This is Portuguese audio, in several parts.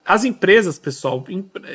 As empresas, pessoal,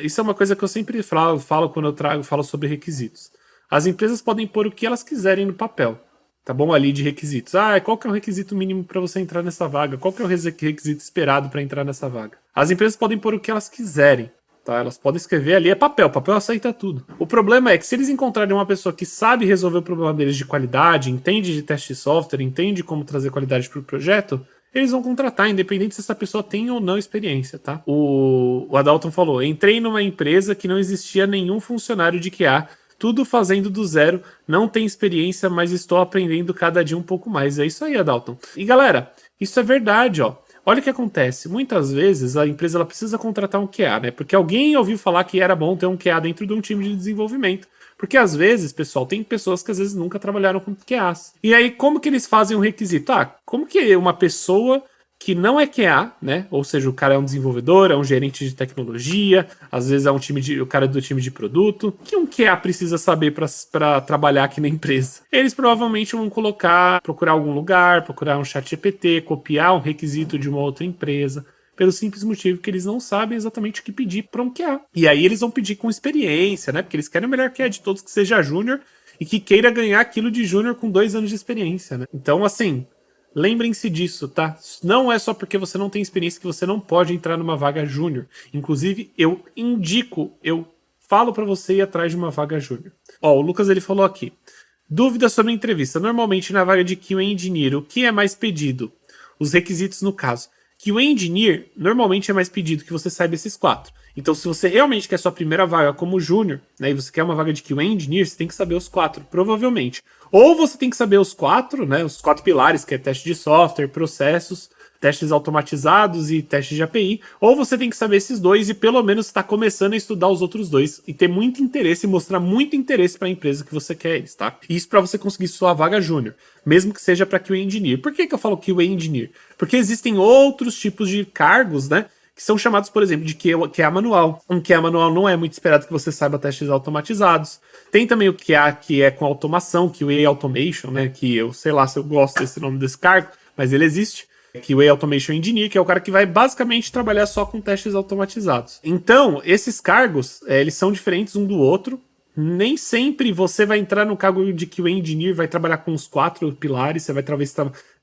isso é uma coisa que eu sempre falo quando eu falo sobre requisitos. As empresas podem pôr o que elas quiserem no papel, tá bom? Ali de requisitos. Qual que é o requisito mínimo para você entrar nessa vaga? Qual que é o requisito esperado para entrar nessa vaga? As empresas podem pôr o que elas quiserem, tá? Elas podem escrever ali, é papel aceita tudo. O problema é que se eles encontrarem uma pessoa que sabe resolver o problema deles de qualidade, entende de teste de software, entende como trazer qualidade para o projeto, eles vão contratar, independente se essa pessoa tem ou não experiência, tá? O Adalton falou, entrei numa empresa que não existia nenhum funcionário de QA, tudo fazendo do zero, não tem experiência, mas estou aprendendo cada dia um pouco mais. É isso aí, Adalton. E galera, isso é verdade, ó. Olha o que acontece. Muitas vezes a empresa ela precisa contratar um QA, né? Porque alguém ouviu falar que era bom ter um QA dentro de um time de desenvolvimento. Porque às vezes, pessoal, tem pessoas que às vezes nunca trabalharam com QAs. E aí, como que eles fazem um requisito? Como que uma pessoa que não é QA, né? Ou seja, o cara é um desenvolvedor, é um gerente de tecnologia, às vezes é o cara do time de produto, que um QA precisa saber para trabalhar aqui na empresa. Eles provavelmente vão procurar algum lugar, procurar um chat GPT, copiar um requisito de uma outra empresa, pelo simples motivo que eles não sabem exatamente o que pedir para um QA. E aí eles vão pedir com experiência, né? Porque eles querem o melhor QA de todos, que seja júnior e que queira ganhar aquilo de júnior com 2 anos de experiência, né? Então, assim, lembrem-se disso, tá? Não é só porque você não tem experiência que você não pode entrar numa vaga júnior. Inclusive, eu falo para você ir atrás de uma vaga júnior. O Lucas ele falou aqui. Dúvida sobre a entrevista. Normalmente na vaga de QA Engineer, o que é mais pedido? Os requisitos no caso. QA Engineer normalmente é mais pedido que você saiba esses 4. Então, se você realmente quer sua primeira vaga como júnior, né, e você quer uma vaga de QA Engineer, você tem que saber os 4, provavelmente. Ou você tem que saber os 4, né, os 4 pilares, que é teste de software, processos, testes automatizados e testes de API, ou você tem que saber esses 2 e pelo menos estar começando a estudar os outros 2 e ter muito interesse e mostrar muito interesse para a empresa que você quer eles, tá? Isso para você conseguir sua vaga júnior, mesmo que seja para QA Engineer. Por que eu falo QA Engineer? Porque existem outros tipos de cargos, né? Que são chamados, por exemplo, de QA manual. Um QA manual não é muito esperado que você saiba testes automatizados. Tem também o QA que é com automação, QA Automation, né? Que eu sei lá se eu gosto desse nome desse cargo, mas ele existe. QA Automation Engineer, que é o cara que vai basicamente trabalhar só com testes automatizados. Então, esses cargos, eles são diferentes um do outro. Nem sempre você vai entrar no cargo de QA Engineer, vai trabalhar com os 4 pilares, você vai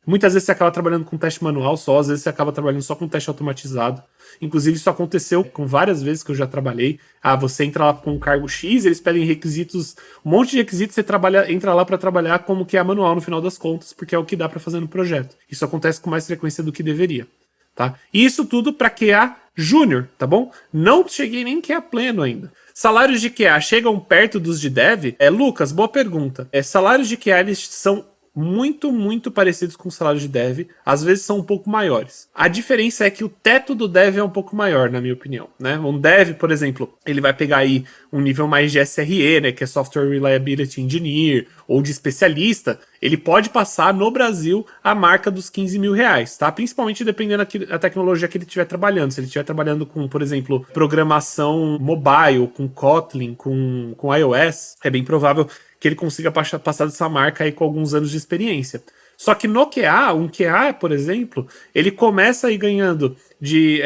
muitas vezes você acaba trabalhando com teste manual só, às vezes você acaba trabalhando só com teste automatizado. Inclusive, isso aconteceu com várias vezes que eu já trabalhei. Você entra lá com um cargo X, eles pedem requisitos, um monte de requisitos, você entra lá para trabalhar como que é manual no final das contas, porque é o que dá para fazer no projeto. Isso acontece com mais frequência do que deveria, tá? E isso tudo para QA Júnior, tá bom? Não cheguei nem QA pleno ainda. Salários de QA chegam perto dos de Dev? Lucas, boa pergunta. Salários de QA eles são muito parecidos com o salário de Dev, às vezes são um pouco maiores. A diferença é que o teto do Dev é um pouco maior, na minha opinião, né? Um Dev, por exemplo, ele vai pegar aí um nível mais de SRE, né, que é Software Reliability Engineer, ou de especialista, ele pode passar no Brasil a marca dos 15 mil reais, tá? Principalmente dependendo da tecnologia que ele estiver trabalhando. Se ele estiver trabalhando com, por exemplo, programação mobile, com Kotlin, com iOS, é bem provável que ele consiga passar dessa marca aí com alguns anos de experiência. Só que no QA, um QA, por exemplo, ele começa aí ganhando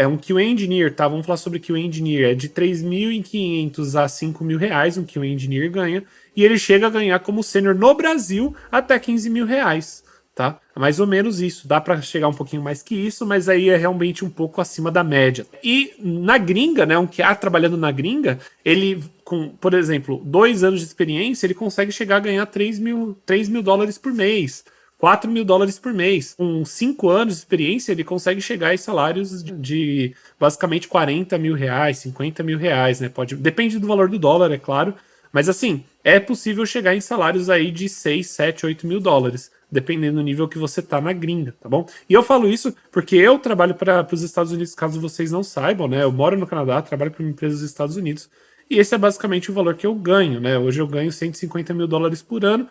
um QA Engineer, tá? Vamos falar sobre QA Engineer, é de 3.500 a 5 mil reais, um QA Engineer ganha, e ele chega a ganhar como sênior no Brasil até 15 mil reais, tá? Mais ou menos isso, dá para chegar um pouquinho mais que isso, mas aí é realmente um pouco acima da média. E na gringa, né, um QA trabalhando na gringa, ele, com, por exemplo, 2 anos de experiência, ele consegue chegar a ganhar 3 mil dólares por mês, 4 mil dólares por mês. Com 5 anos de experiência, ele consegue chegar a salários de basicamente 40 mil reais, 50 mil reais, né? Depende do valor do dólar, é claro, mas assim, é possível chegar em salários aí de 6, 7, 8 mil dólares, dependendo do nível que você tá na gringa, tá bom? E eu falo isso porque eu trabalho para os Estados Unidos, caso vocês não saibam, né? Eu moro no Canadá, trabalho para uma empresa dos Estados Unidos, e esse é basicamente o valor que eu ganho, né? Hoje eu ganho 150 mil dólares por ano.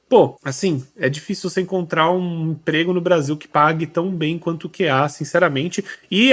Pô, assim, é difícil você encontrar um emprego no Brasil que pague tão bem quanto o QA, sinceramente. E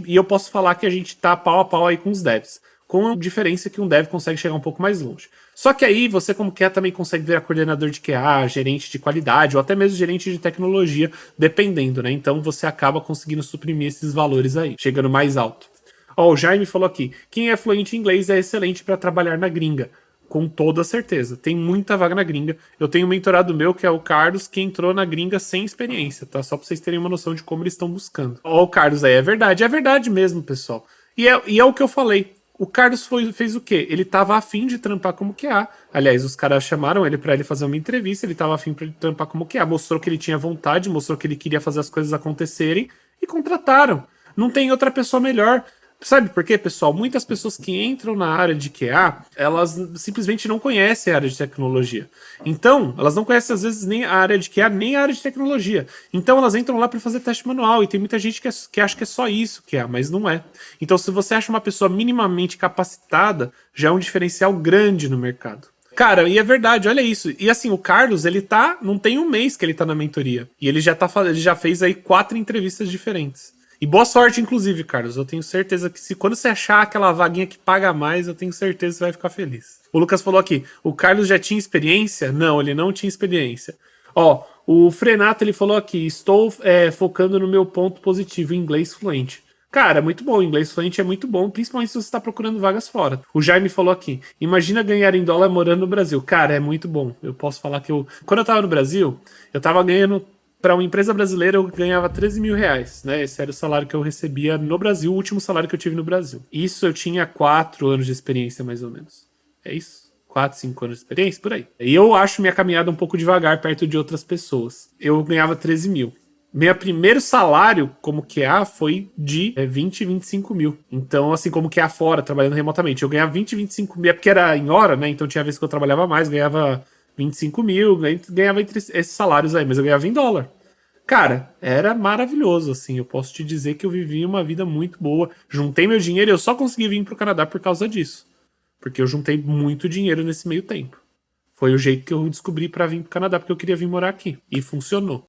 eu posso falar que a gente tá pau a pau aí com os devs, com a diferença que um dev consegue chegar um pouco mais longe. Só que aí você, como QA, também consegue virar coordenador de QA, gerente de qualidade, ou até mesmo gerente de tecnologia, dependendo, né? Então você acaba conseguindo suprimir esses valores aí, chegando mais alto. Ó, o Jaime falou aqui, quem é fluente em inglês é excelente para trabalhar na gringa. Com toda certeza. Tem muita vaga na gringa. Eu tenho um mentorado meu, que é o Carlos, que entrou na gringa sem experiência, tá? Só pra vocês terem uma noção de como eles estão buscando. Ó, o Carlos aí, é verdade mesmo, pessoal. E é o que eu falei. O Carlos fez o quê? Ele tava afim de trampar como QA. Aliás, os caras chamaram ele pra ele fazer uma entrevista, ele tava afim pra ele trampar como QA. Mostrou que ele tinha vontade, mostrou que ele queria fazer as coisas acontecerem e contrataram. Não tem outra pessoa melhor. Sabe por quê, pessoal? Muitas pessoas que entram na área de QA, elas simplesmente não conhecem a área de tecnologia. Então, elas não conhecem, às vezes, nem a área de QA, nem a área de tecnologia. Então, elas entram lá para fazer teste manual. E tem muita gente que acha que é só isso QA, mas não é. Então, se você acha uma pessoa minimamente capacitada, já é um diferencial grande no mercado. Cara, e é verdade, olha isso. E assim, o Carlos, não tem um mês que ele tá na mentoria. E ele já fez aí 4 entrevistas diferentes. E boa sorte, inclusive, Carlos. Eu tenho certeza que quando você achar aquela vaguinha que paga mais, eu tenho certeza que você vai ficar feliz. O Lucas falou aqui, o Carlos já tinha experiência? Não, ele não tinha experiência. Ó, o Frenato, ele falou aqui, estou focando no meu ponto positivo, inglês fluente. Cara, muito bom, inglês fluente é muito bom, principalmente se você está procurando vagas fora. O Jaime falou aqui, imagina ganhar em dólar morando no Brasil. Cara, é muito bom. Eu posso falar que quando eu tava no Brasil, eu tava ganhando... Para uma empresa brasileira, eu ganhava 13 mil reais, né? Esse era o salário que eu recebia no Brasil, o último salário que eu tive no Brasil. Isso eu tinha 4 anos de experiência, mais ou menos. É isso? 4, 5 anos de experiência, por aí. E eu acho minha caminhada um pouco devagar perto de outras pessoas. Eu ganhava 13 mil. Meu primeiro salário como QA foi de 20, 25 mil. Então, assim, como QA fora, trabalhando remotamente. Eu ganhava 20, 25 mil, é porque era em hora, né? Então tinha vezes que eu trabalhava mais, ganhava 25 mil, ganhava entre esses salários aí, mas eu ganhava em dólar. Cara, era maravilhoso, assim, eu posso te dizer que eu vivi uma vida muito boa. Juntei meu dinheiro e eu só consegui vir pro Canadá por causa disso. Porque eu juntei muito dinheiro nesse meio tempo. Foi o jeito que eu descobri pra vir pro Canadá, porque eu queria vir morar aqui. E funcionou.